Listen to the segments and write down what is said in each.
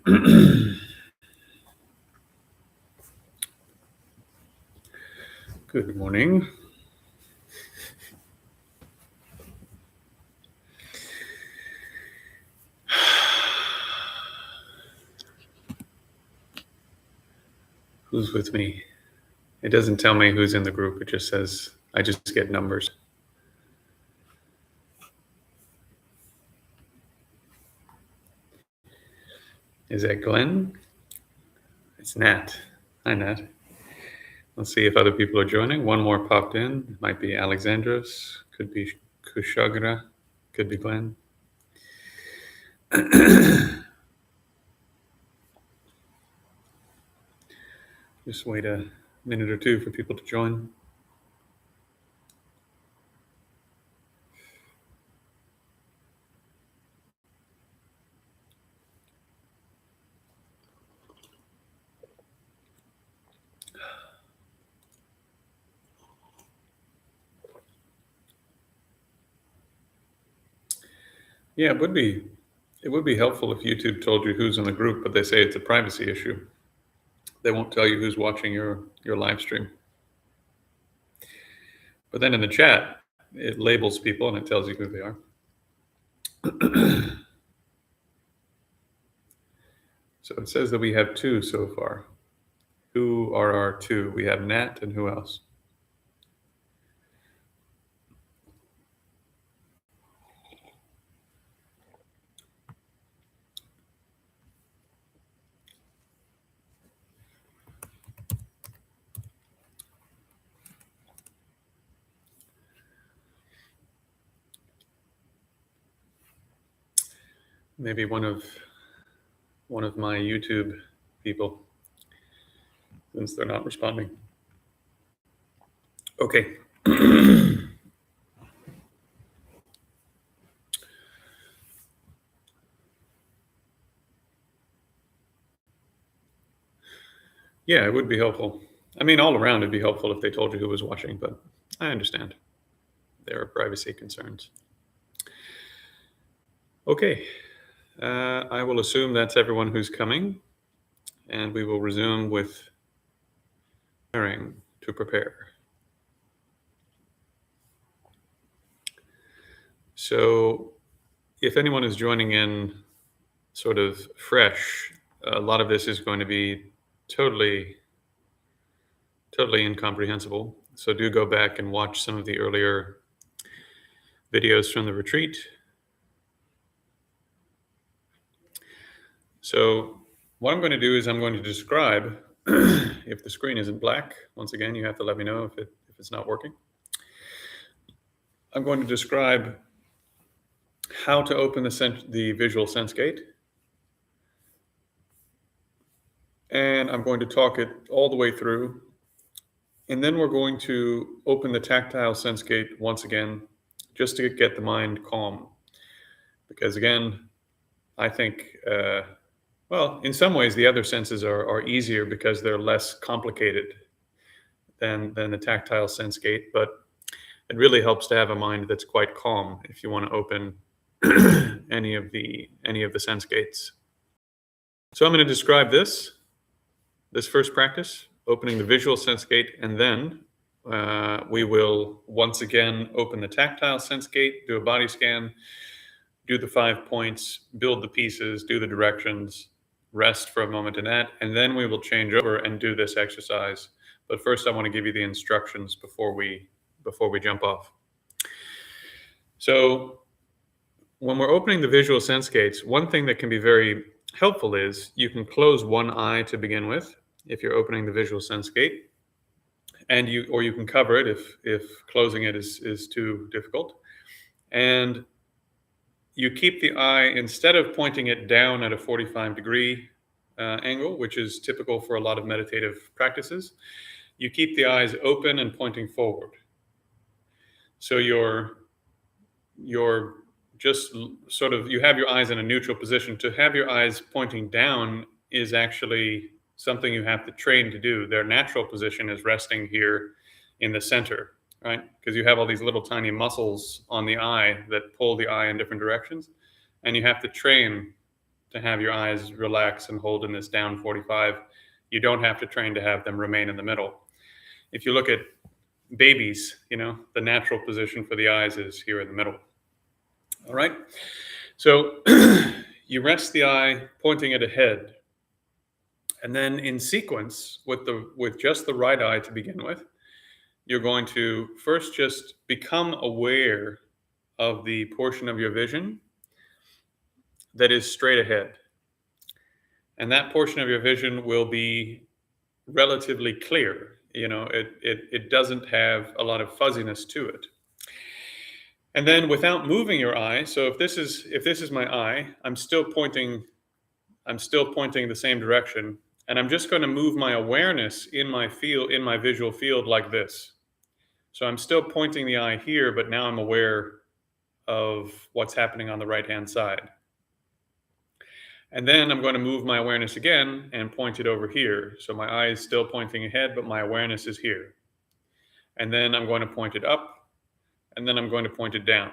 Good morning. Who's with me? It doesn't tell me who's in the group. It just says I just get numbers. Is that Glenn? It's Nat. Hi, Nat. Let's see if other people are joining. One more popped in. It might be Alexandros. Could be Kushagra. Could be Glenn. Just wait a minute or two for people to join. Yeah, it would be helpful if YouTube told you who's in the group, but they say it's a privacy issue. They won't tell you who's watching your live stream. But then in the chat, it labels people and it tells you who they are. So it says that we have two so far. Who are our two? We have Nat and who else? Maybe one of my YouTube people, since they're not responding. Okay. Yeah, it would be helpful. I mean, all around it'd be helpful if they told you who was watching, but I understand. There are privacy concerns. Okay. I will assume that's everyone who's coming, and we will resume with preparing to prepare. So if anyone is joining in sort of fresh, a lot of this is going to be totally incomprehensible. So do go back and watch some of the earlier videos from the retreat. So what I'm going to do is I'm going to describe, if the screen isn't black, once again, you have to let me know if it's not working. I'm going to describe how to open the visual sense gate. And I'm going to talk it all the way through. And then we're going to open the tactile sense gate once again, just to get the mind calm. Because again, I think, well, in some ways, the other senses are easier because they're less complicated than the tactile sense gate. But it really helps to have a mind that's quite calm if you want to open any of the sense gates. So I'm going to describe this first practice, opening the visual sense gate, and then we will once again open the tactile sense gate, do a body scan, do the 5 points, build the pieces, do the directions, rest for a moment in that, and then we will change over and do this exercise. But first I want to give you the instructions before we jump off. So when we're opening the visual sense gates, one thing that can be very helpful is you can close one eye to begin with if you're opening the visual sense gate, and you can cover it if closing it is too difficult. And you keep the eye, instead of pointing it down at a 45-degree angle, which is typical for a lot of meditative practices, you keep the eyes open and pointing forward. So you're just sort of, you have your eyes in a neutral position. To have your eyes pointing down is actually something you have to train to do. Their natural position is resting here in the center, right? Because you have all these little tiny muscles on the eye that pull the eye in different directions. And you have to train to have your eyes relax and hold in this down 45. You don't have to train to have them remain in the middle. If you look at babies, the natural position for the eyes is here in the middle. All right. So you rest the eye, pointing it ahead. And then in sequence, with just the right eye to begin with, you're going to first just become aware of the portion of your vision that is straight ahead. And that portion of your vision will be relatively clear. It doesn't have a lot of fuzziness to it. And then without moving your eye, so if this is my eye, I'm still pointing the same direction, and I'm just going to move my awareness in my visual field like this. So I'm still pointing the eye here, but now I'm aware of what's happening on the right-hand side. And then I'm going to move my awareness again and point it over here. So my eye is still pointing ahead, but my awareness is here. And then I'm going to point it up, and then I'm going to point it down.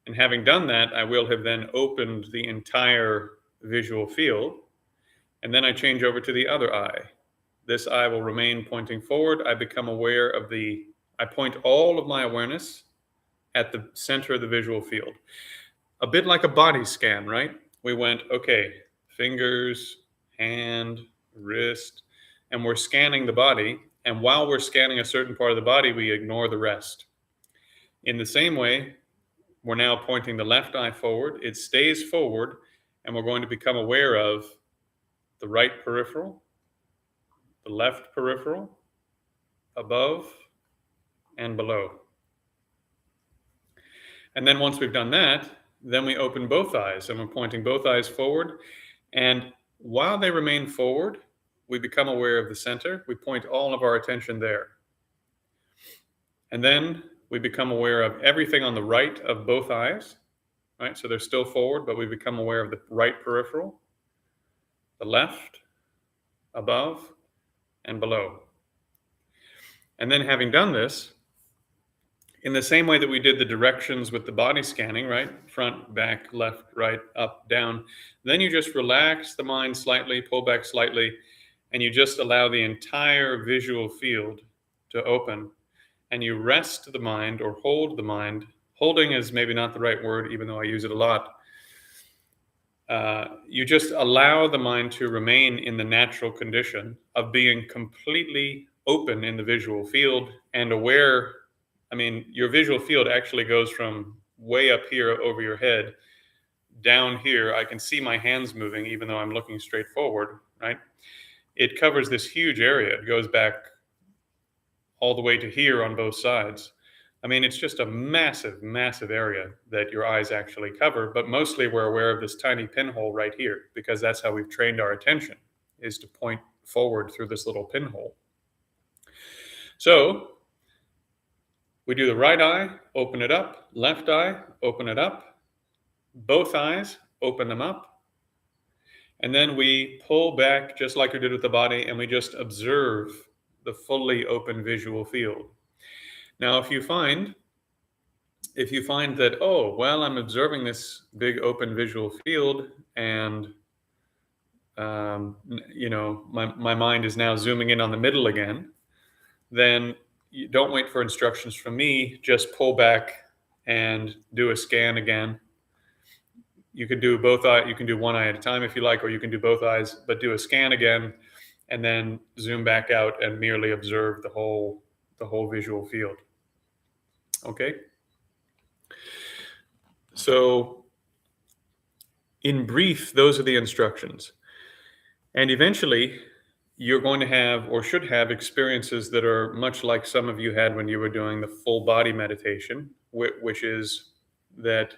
And having done that, I will have then opened the entire visual field, and then I change over to the other eye. This eye will remain pointing forward. I become aware of I point all of my awareness at the center of the visual field. A bit like a body scan, right? We went, okay, fingers, hand, wrist, and we're scanning the body. And while we're scanning a certain part of the body, we ignore the rest. In the same way, we're now pointing the left eye forward. It stays forward, and we're going to become aware of the right peripheral, the left peripheral, above and below. And then once we've done that, then we open both eyes, and we're pointing both eyes forward. And while they remain forward, we become aware of the center. We point all of our attention there. And then we become aware of everything on the right of both eyes, right? So they're still forward, but we become aware of the right peripheral, the left, above, and below. And then having done this, in the same way that we did the directions with the body scanning, right? Front, back, left, right, up, down. Then you just relax the mind slightly, pull back slightly, and you just allow the entire visual field to open. And you rest the mind or hold the mind. Holding is maybe not the right word, even though I use it a lot. You just allow the mind to remain in the natural condition of being completely open in the visual field and aware. I mean, your visual field actually goes from way up here over your head down here. I can see my hands moving even though I'm looking straight forward, right? It covers this huge area. It goes back all the way to here on both sides. I mean, it's just a massive, massive area that your eyes actually cover, but mostly we're aware of this tiny pinhole right here because that's how we've trained our attention, is to point forward through this little pinhole. So we do the right eye, open it up, left eye, open it up, both eyes, open them up, and then we pull back just like we did with the body, and we just observe the fully open visual field. Now, if you find that, oh, well, I'm observing this big open visual field, and my mind is now zooming in on the middle again, then you don't wait for instructions from me. Just pull back and do a scan again. You could do both eyes. You can do one eye at a time if you like, or you can do both eyes, but do a scan again, and then zoom back out and merely observe the whole visual field. Okay. So in brief, those are the instructions. And eventually you're going to have or should have experiences that are much like some of you had when you were doing the full body meditation, which is that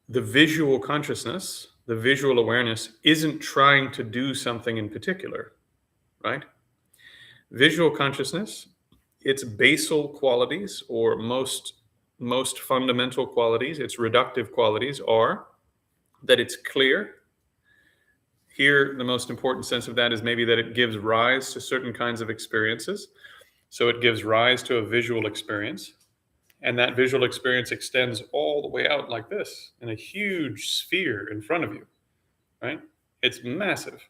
the visual consciousness, the visual awareness isn't trying to do something in particular, right? Visual consciousness, its basal qualities or most fundamental qualities, its reductive qualities are that it's clear. Here, the most important sense of that is maybe that it gives rise to certain kinds of experiences. So it gives rise to a visual experience. And that visual experience extends all the way out like this in a huge sphere in front of you, right? It's massive.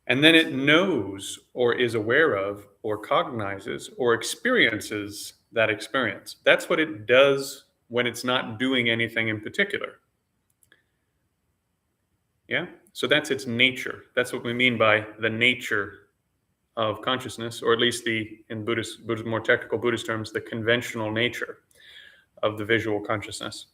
And then it knows or is aware of or cognizes or experiences that experience. That's what it does when it's not doing anything in particular. Yeah? So that's its nature. That's what we mean by the nature of consciousness, or at least in Buddhist, more technical Buddhist terms, the conventional nature of the visual consciousness.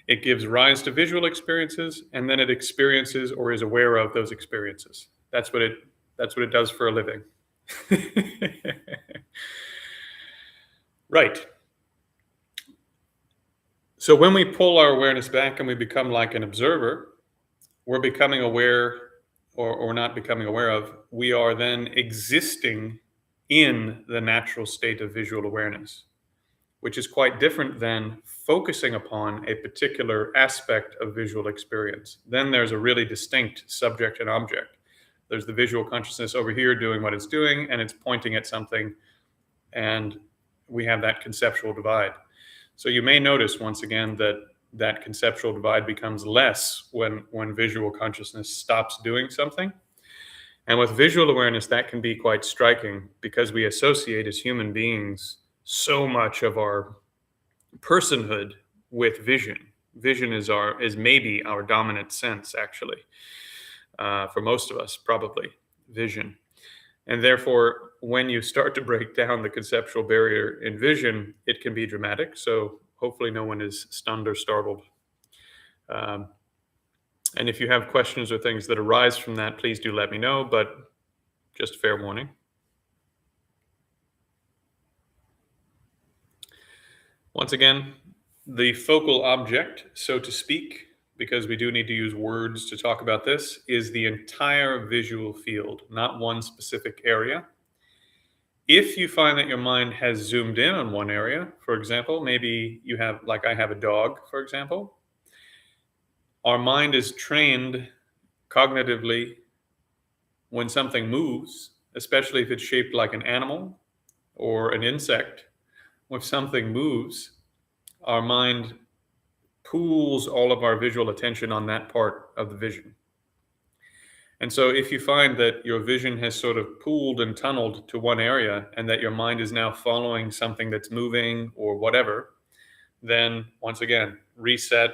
It gives rise to visual experiences, and then it experiences or is aware of those experiences. That's what it does for a living. Right. So when we pull our awareness back and we become like an observer, we're becoming aware, or not becoming aware of, we are then existing in the natural state of visual awareness, which is quite different than focusing upon a particular aspect of visual experience. Then there's a really distinct subject and object. There's the visual consciousness over here doing what it's doing, and it's pointing at something, and we have that conceptual divide. So you may notice once again that conceptual divide becomes less when visual consciousness stops doing something. And with visual awareness, that can be quite striking because we associate as human beings so much of our personhood with vision. Vision is maybe our dominant sense, actually, for most of us, probably vision. And therefore, when you start to break down the conceptual barrier in vision, it can be dramatic. So hopefully no one is stunned or startled. And if you have questions or things that arise from that, please do let me know, but just fair warning. Once again, the focal object, so to speak, because we do need to use words to talk about this, is the entire visual field, not one specific area. If you find that your mind has zoomed in on one area, for example, maybe you have, like I have a dog, for example, our mind is trained cognitively when something moves, especially if it's shaped like an animal or an insect. When something moves, our mind pools all of our visual attention on that part of the vision. And so if you find that your vision has sort of pooled and tunneled to one area and that your mind is now following something that's moving or whatever, then once again, reset,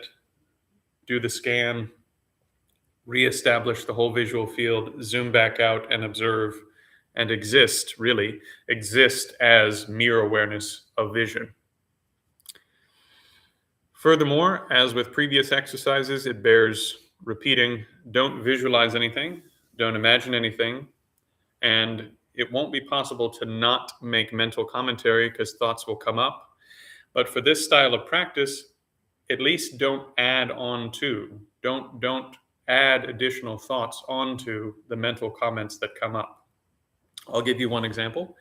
do the scan, reestablish the whole visual field, zoom back out and observe and exist as mere awareness of vision. Furthermore, as with previous exercises, it bears repeating, don't visualize anything, don't imagine anything, and it won't be possible to not make mental commentary because thoughts will come up. But for this style of practice, at least don't add additional thoughts onto the mental comments that come up. I'll give you one example.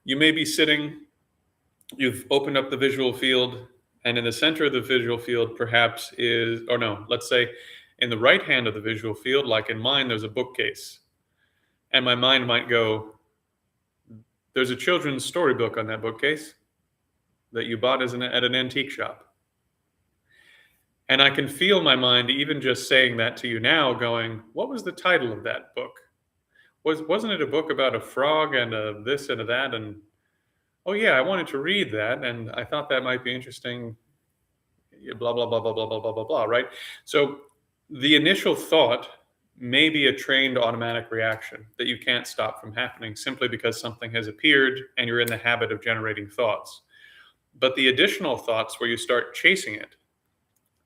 You may be sitting, you've opened up the visual field, and in the center of the visual field perhaps let's say in the right hand of the visual field, like in mine, there's a bookcase. And my mind might go, there's a children's storybook on that bookcase that you bought at an antique shop. And I can feel my mind, even just saying that to you now, going, what was the title of that book? Wasn't it a book about a frog and a this and a that? And oh yeah, I wanted to read that, and I thought that might be interesting, blah, blah, blah, blah, blah, blah, blah, blah, blah, right? So the initial thought may be a trained automatic reaction that you can't stop from happening simply because something has appeared and you're in the habit of generating thoughts. But the additional thoughts where you start chasing it,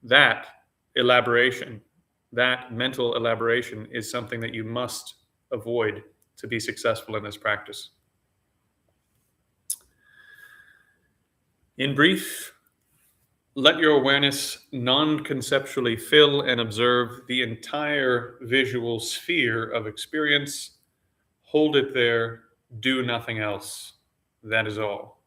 that mental elaboration is something that you must avoid to be successful in this practice. In brief, let your awareness non-conceptually fill and observe the entire visual sphere of experience. Hold it there, do nothing else. That is all.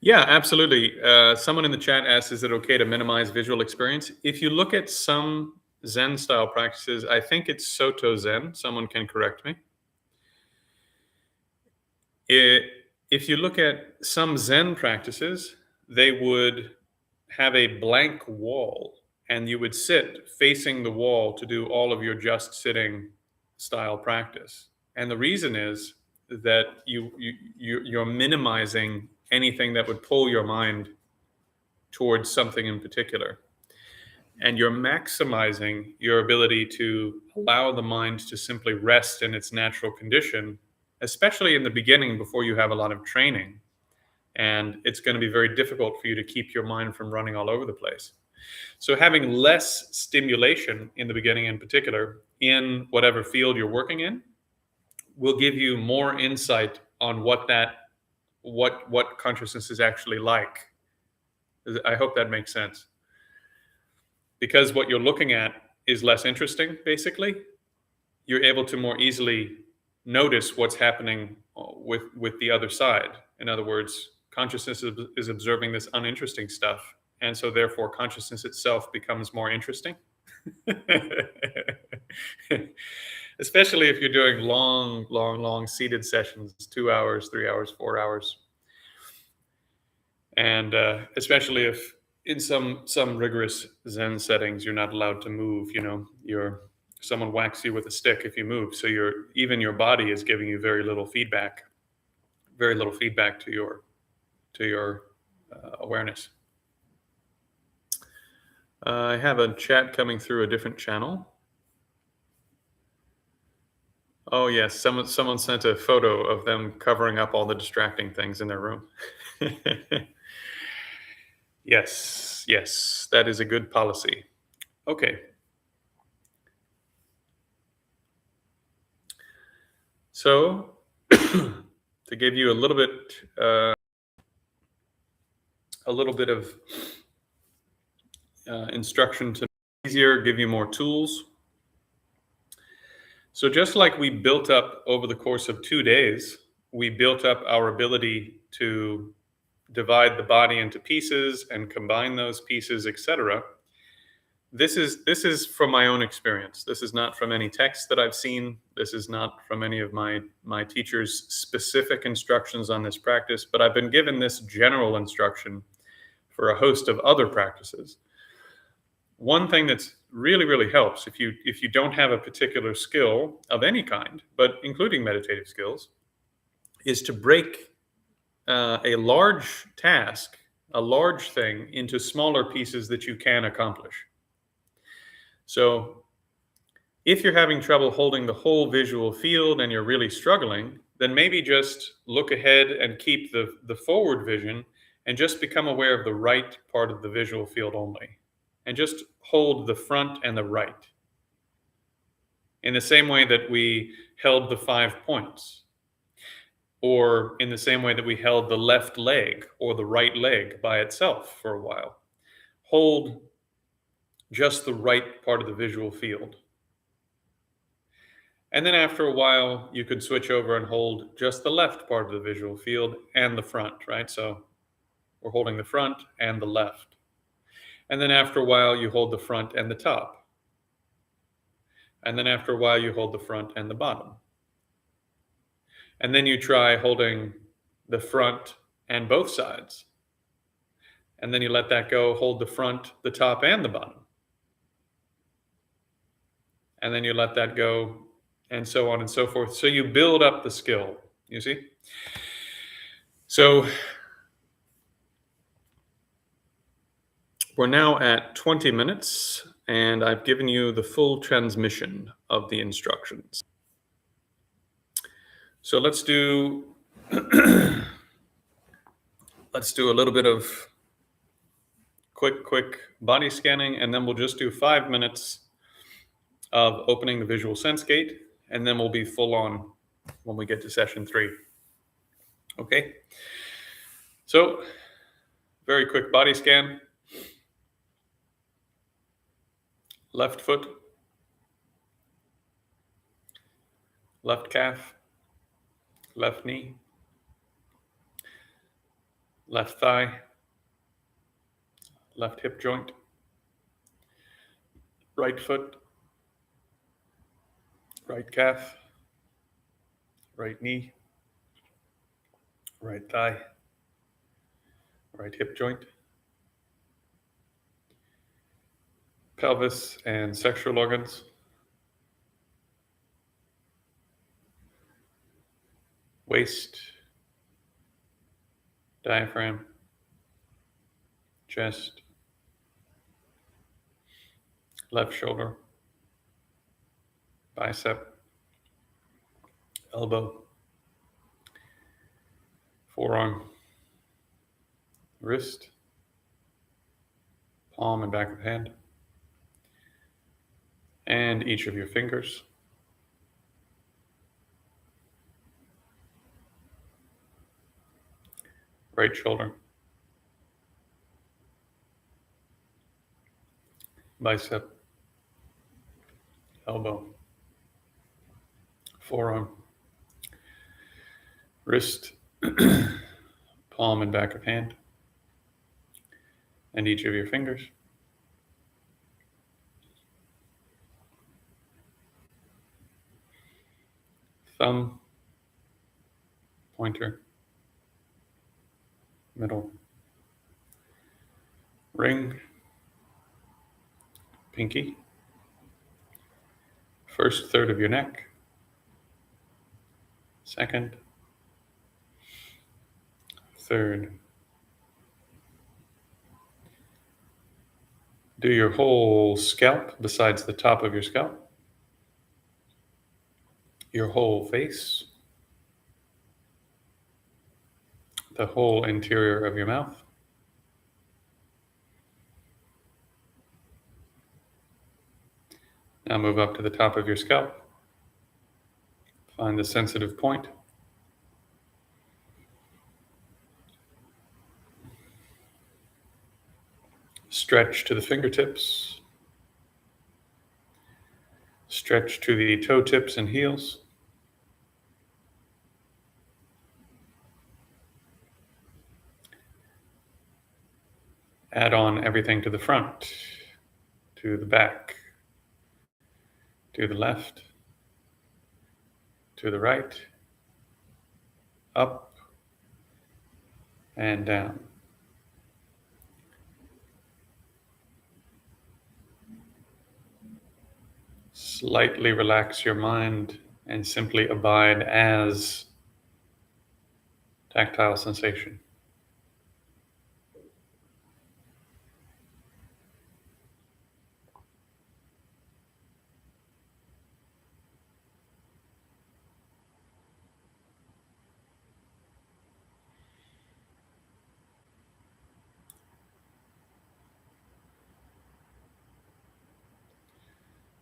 Yeah, absolutely. Someone in the chat asks, is it okay to minimize visual experience? If you look at some Zen style practices, I think it's Soto Zen. Someone can correct me. It, if you look at some Zen practices, they would have a blank wall and you would sit facing the wall to do all of your just sitting style practice. And the reason is that you're minimizing anything that would pull your mind towards something in particular. And you're maximizing your ability to allow the mind to simply rest in its natural condition, especially in the beginning before you have a lot of training. And it's going to be very difficult for you to keep your mind from running all over the place. So, having less stimulation in the beginning, in particular, in whatever field you're working in, will give you more insight on what consciousness is actually like. I hope that makes sense. Because what you're looking at is less interesting, basically, you're able to more easily notice what's happening with the other side. In other words, consciousness is observing this uninteresting stuff, and so therefore consciousness itself becomes more interesting. Especially if you're doing long seated sessions, 2 hours, 3 hours, 4 hours, and especially if in some rigorous Zen settings you're not allowed to move. Someone whacks you with a stick if you move, so even your body is giving you very little feedback to your awareness. I have a chat coming through a different channel. Oh yes, someone sent a photo of them covering up all the distracting things in their room. Yes, that is a good policy. Okay. So, to give you a little bit of instruction to make it easier, give you more tools. So just like we built up over the course of 2 days, we built up our ability to divide the body into pieces and combine those pieces, etc. This is from my own experience. This is not from any text that I've seen. This is not from any of my teachers' specific instructions on this practice, but I've been given this general instruction for a host of other practices. One thing that's really helps if you don't have a particular skill of any kind, but including meditative skills, is to break a large task, a large thing, into smaller pieces that you can accomplish. So if you're having trouble holding the whole visual field and you're really struggling, then maybe just look ahead and keep the forward vision and just become aware of the right part of the visual field only. And just hold the front and the right. In the same way that we held the 5 points. Or in the same way that we held the left leg or the right leg by itself for a while. Hold just the right part of the visual field. And then after a while, you could switch over and hold just the left part of the visual field and the front, right? So we're holding the front and the left. And then after a while, you hold the front and the top. And then after a while, you hold the front and the bottom. And then you try holding the front and both sides. And then you let that go, hold the front, the top, and the bottom. And then you let that go, and so on and so forth. So you build up the skill, you see? So we're now at 20 minutes, and I've given you the full transmission of the instructions. So let's do a little bit of quick body scanning, and then we'll just do 5 minutes of opening the visual sense gate, and then we'll be full on when we get to session 3. Okay? So, very quick body scan. Left foot, left calf, left knee, left thigh, left hip joint, right foot, right calf, right knee, right thigh, right hip joint, pelvis and sexual organs, waist, diaphragm, chest, left shoulder, bicep, elbow, forearm, wrist, palm and back of hand, and each of your fingers. Right shoulder, bicep, elbow, forearm, wrist, palm and back of hand, and each of your fingers. Thumb, pointer, middle, ring, pinky, first third of your neck, second, third. Do your whole scalp besides the top of your scalp, your whole face, the whole interior of your mouth, now move up to the top of your scalp. Find the sensitive point. Stretch to the fingertips. Stretch to the toe tips and heels. Add on everything to the front, to the back, to the left, to the right, up and down. Slightly relax your mind and simply abide as tactile sensation.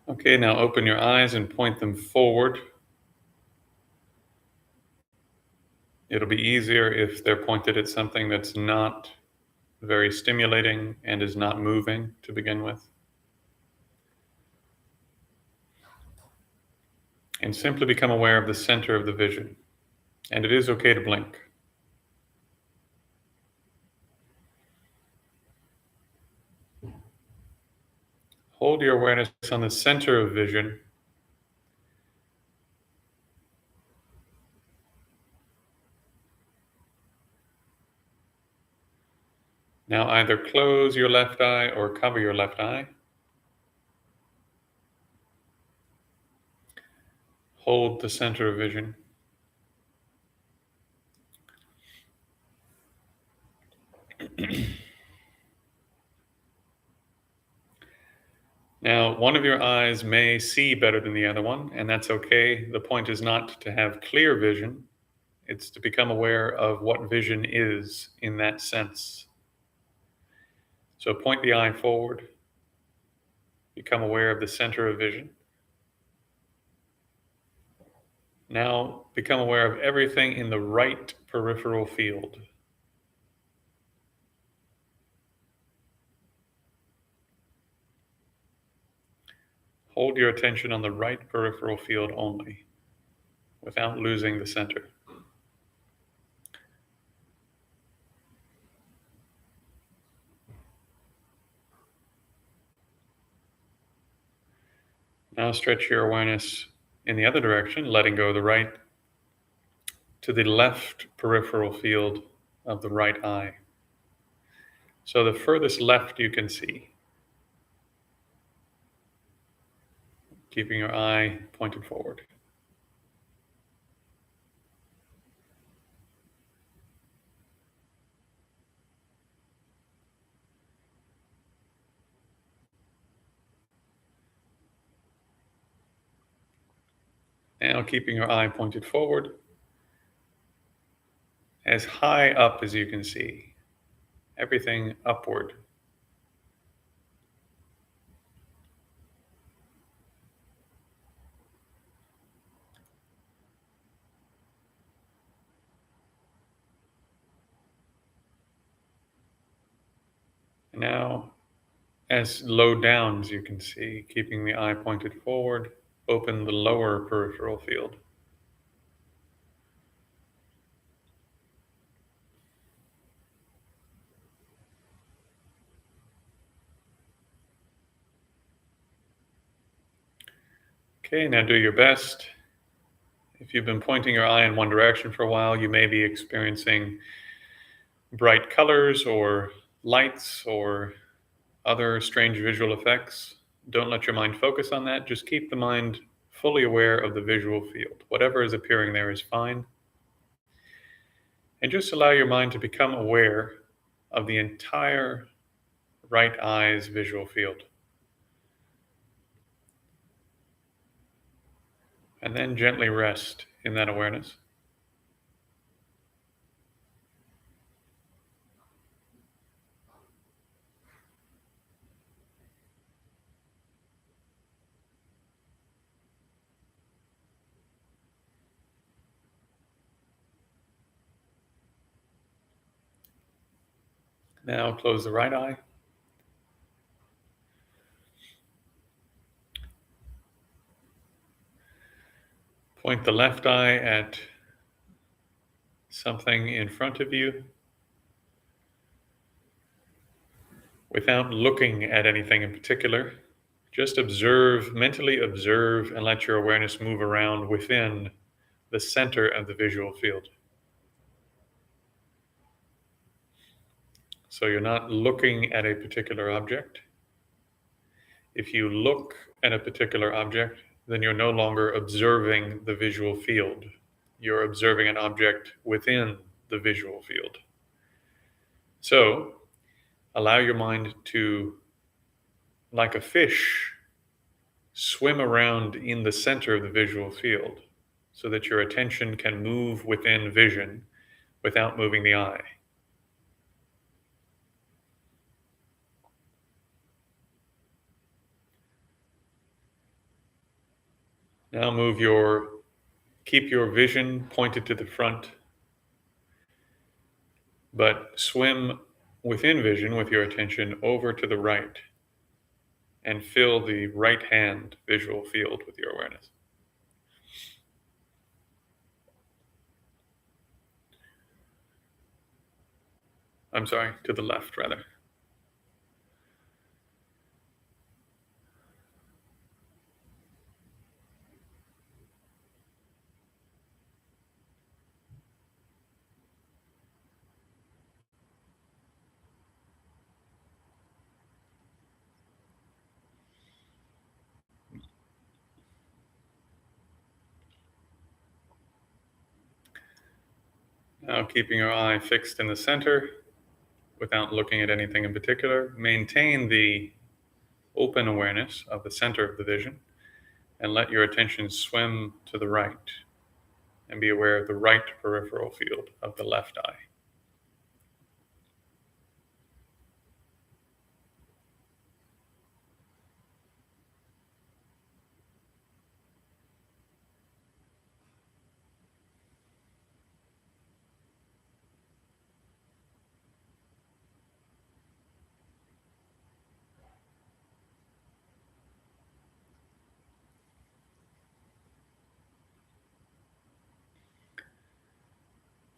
Okay, now open your eyes and point them forward. It'll be easier if they're pointed at something that's not very stimulating and is not moving to begin with. And simply become aware of the center of the vision. And it is okay to blink. Hold your awareness on the center of vision. Now either close your left eye or cover your left eye. Hold the center of vision. Now, one of your eyes may see better than the other one, and that's okay. The point is not to have clear vision. It's to become aware of what vision is in that sense. So point the eye forward. Become aware of the center of vision. Now become aware of everything in the right peripheral field. Hold your attention on the right peripheral field only, without losing the center. Now stretch your awareness in the other direction, letting go of the right, to the left peripheral field of the right eye. So the furthest left you can see, keeping your eye pointed forward. Now keeping your eye pointed forward, as high up as you can see, everything upward. And now, as low down as you can see, keeping the eye pointed forward, open the lower peripheral field. Okay, now do your best. If you've been pointing your eye in one direction for a while, you may be experiencing bright colors or lights or other strange visual effects. Don't let your mind focus on that. Just keep the mind fully aware of the visual field. Whatever is appearing there is fine. And just allow your mind to become aware of the entire right eye's visual field. And then gently rest in that awareness. Now close the right eye. Point the left eye at something in front of you without looking at anything in particular. Just observe, mentally observe, and let your awareness move around within the center of the visual field. So you're not looking at a particular object. If you look at a particular object, then you're no longer observing the visual field. You're observing an object within the visual field. So allow your mind to, like a fish, swim around in the center of the visual field so that your attention can move within vision without moving the eye. Now keep your vision pointed to the front, but swim within vision with your attention over to the right and fill the right hand visual field with your awareness. I'm sorry, to the left rather. Now keeping your eye fixed in the center without looking at anything in particular, maintain the open awareness of the center of the vision and let your attention swim to the right and be aware of the right peripheral field of the left eye.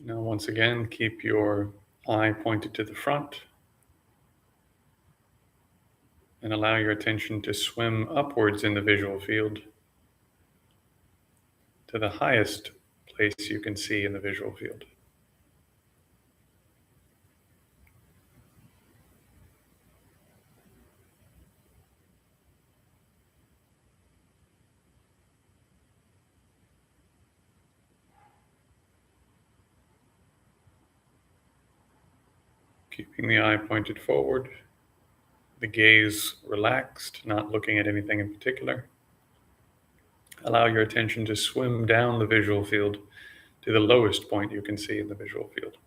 Now, once again, keep your eye pointed to the front. And allow your attention to swim upwards in the visual field to the highest place you can see in the visual field. Keeping the eye pointed forward, the gaze relaxed, not looking at anything in particular. Allow your attention to swim down the visual field to the lowest point you can see in the visual field.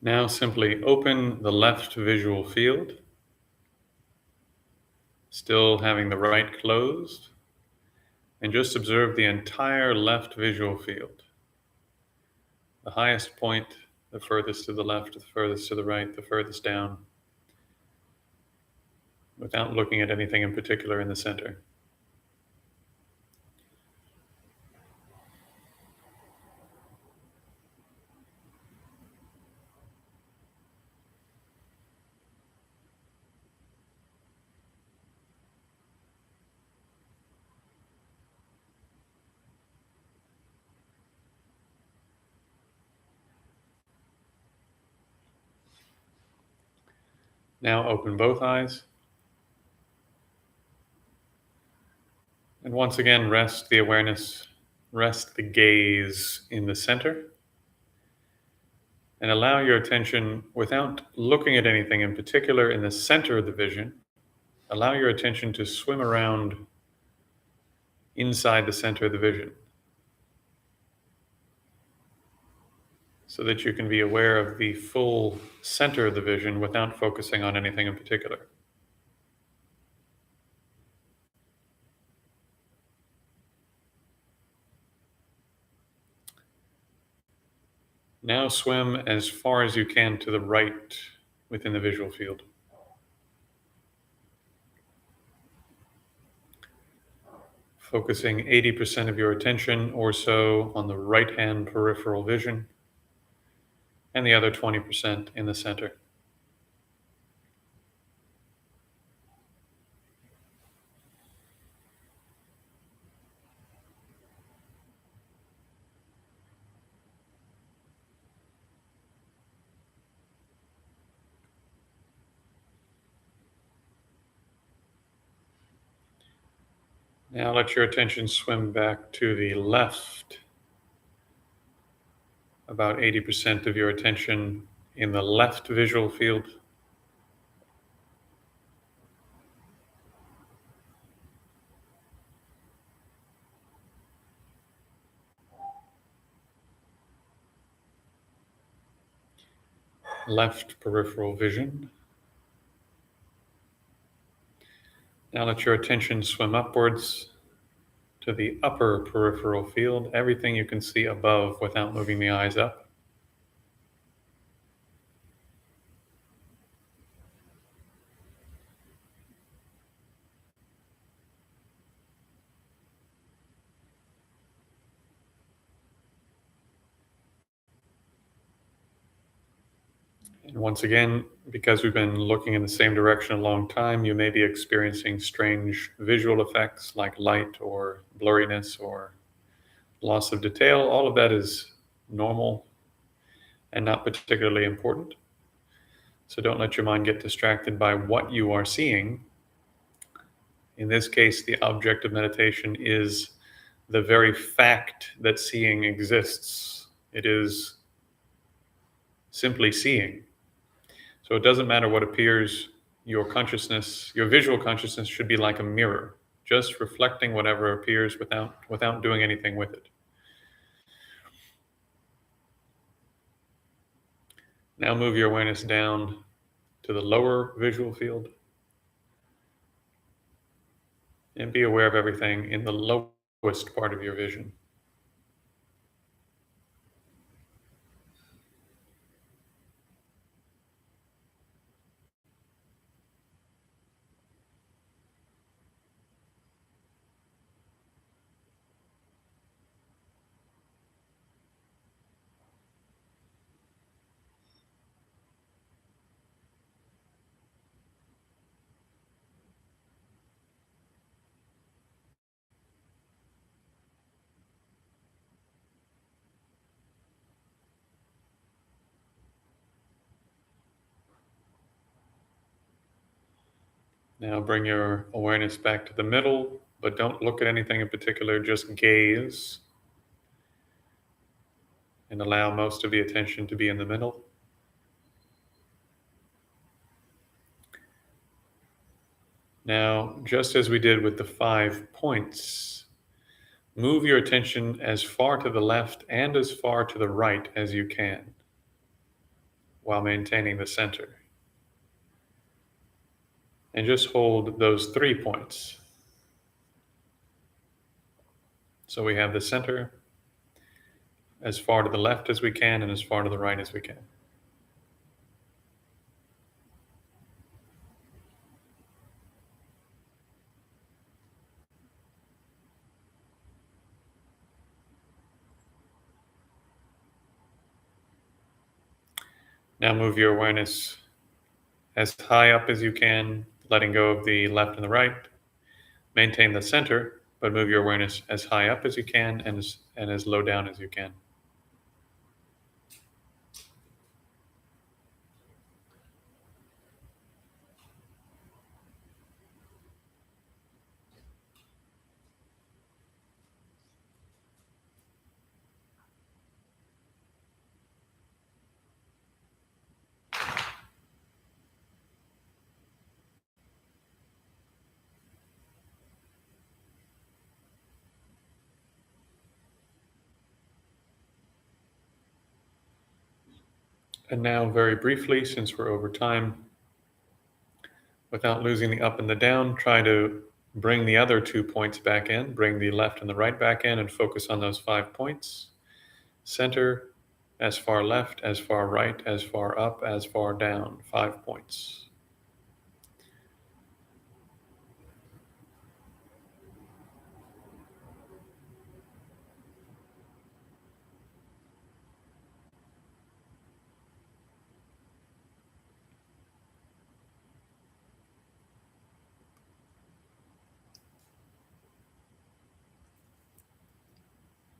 Now simply open the left visual field, still having the right closed, and just observe the entire left visual field. The highest point, the furthest to the left, the furthest to the right, the furthest down, without looking at anything in particular in the center. Now open both eyes. And once again, rest the awareness, rest the gaze in the center. And allow your attention, without looking at anything in particular in the center of the vision, allow your attention to swim around inside the center of the vision, so that you can be aware of the full center of the vision without focusing on anything in particular. Now swim as far as you can to the right within the visual field. Focusing 80% of your attention or so on the right-hand peripheral vision, and the other 20% in the center. Now let your attention swim back to the left. About 80% of your attention in the left visual field. Left peripheral vision. Now let your attention swim upwards to the upper peripheral field, everything you can see above without moving the eyes up. And once again, because we've been looking in the same direction a long time, you may be experiencing strange visual effects like light or blurriness or loss of detail. All of that is normal and not particularly important. So don't let your mind get distracted by what you are seeing. In this case, the object of meditation is the very fact that seeing exists. It is simply seeing. So it doesn't matter what appears. Your consciousness, your visual consciousness should be like a mirror, just reflecting whatever appears without doing anything with it. Now move your awareness down to the lower visual field and be aware of everything in the lower lowest part of your vision. Now bring your awareness back to the middle, but don't look at anything in particular, just gaze and allow most of the attention to be in the middle. Now, just as we did with the 5 points, move your attention as far to the left and as far to the right as you can while maintaining the center. And just hold those 3 points. So we have the center as far to the left as we can and as far to the right as we can. Now move your awareness as high up as you can, letting go of the left and the right. Maintain the center, but move your awareness as high up as you can and as low down as you can. And now, very briefly, since we're over time, without losing the up and the down, try to bring the other 2 points back in, bring the left and the right back in, and focus on those 5 points. Center, as far left, as far right, as far up, as far down, 5 points.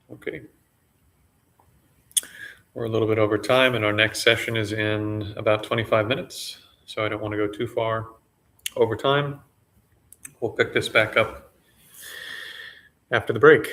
Okay. We're a little bit over time, and our next session is in about 25 minutes, so I don't want to go too far over time. We'll pick this back up after the break.